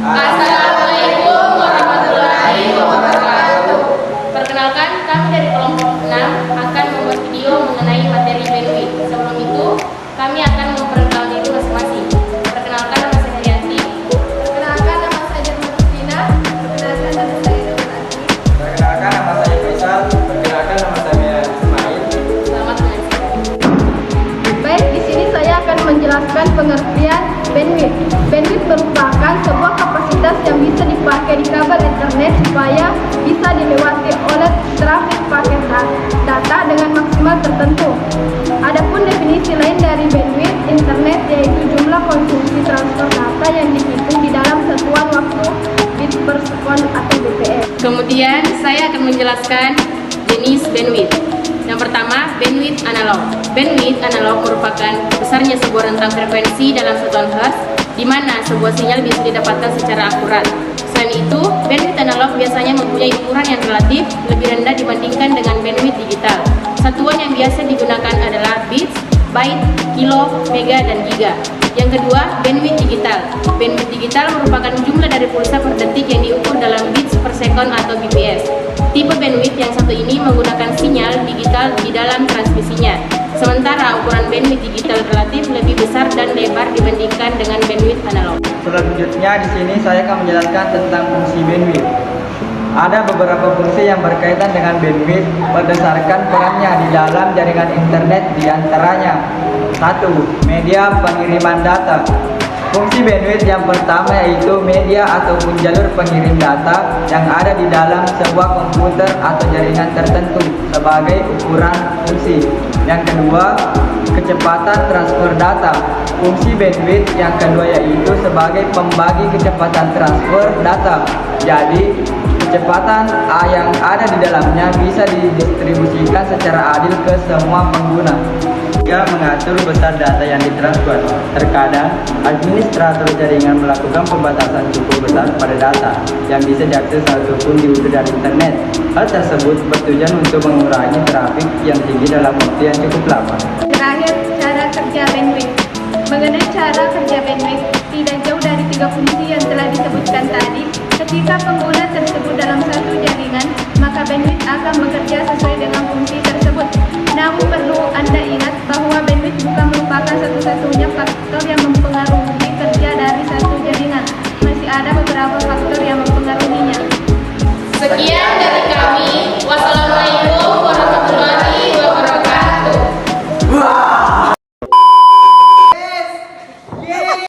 Assalamualaikum warahmatullahi wabarakatuh. Perkenalkan, kami dari kelompok 6 akan membuat video mengenai materi bandwidth. Sebelum itu, kami akan memperkenalkan diri masing-masing. Perkenalkan, nama saya Herianti. Perkenalkan, nama saya Jermatina. Perkenalkan, nama saya Nurati. Perkenalkan, nama saya Faisal. Perkenalkan, nama saya Ismail. Selamat menyaksikan. Baik, di sini saya akan menjelaskan pengertian bandwidth. Bandwidth merupakan sebuah kapasitas yang bisa dipakai di kabel internet supaya bisa dilewati oleh trafik paket data dengan maksimal tertentu. Adapun definisi lain dari bandwidth internet yaitu jumlah konsumsi transfer data yang dihitung di dalam satuan waktu bit per sekon atau bps. Kemudian, saya akan menjelaskan jenis bandwidth. Yang pertama, bandwidth analog. Bandwidth analog merupakan besarnya sebuah rentang frekuensi dalam satuan hertz, di mana sebuah sinyal bisa didapatkan secara akurat. Selain itu, bandwidth analog biasanya mempunyai ukuran yang relatif lebih rendah dibandingkan dengan bandwidth digital. Satuan yang biasa digunakan adalah bits, byte, kilo, mega, dan giga. Yang kedua, bandwidth digital. Bandwidth digital merupakan jumlah dari pulsa per detik yang diukur dalam bits per second atau bps. Tipe bandwidth yang satu ini menggunakan sinyal digital di dalam transmisinya. Sementara ukuran bandwidth digital relatif lebih besar dan lebar dibandingkan dengan bandwidth analog. Selanjutnya di sini saya akan menjelaskan tentang fungsi bandwidth. Ada beberapa fungsi yang berkaitan dengan bandwidth berdasarkan perannya di dalam jaringan internet, di antaranya 1. Media pengiriman data. Fungsi bandwidth yang pertama yaitu media ataupun jalur pengirim data yang ada di dalam sebuah komputer atau jaringan tertentu sebagai ukuran fungsi. Yang kedua, kecepatan transfer data. Fungsi bandwidth yang kedua yaitu sebagai pembagi kecepatan transfer data. Jadi, kecepatan yang ada di dalamnya bisa didistribusikan secara adil ke semua pengguna. Juga mengatur besar data yang ditransfer. Terkadang, administrator jaringan melakukan pembatasan cukup besar pada data yang bisa diakses ataupun diunduh dari internet. Hal tersebut bertujuan untuk mengurangi trafik yang tinggi dalam waktu yang cukup lama. Terakhir, cara kerja bandwidth. Mengenai cara kerja bandwidth, tidak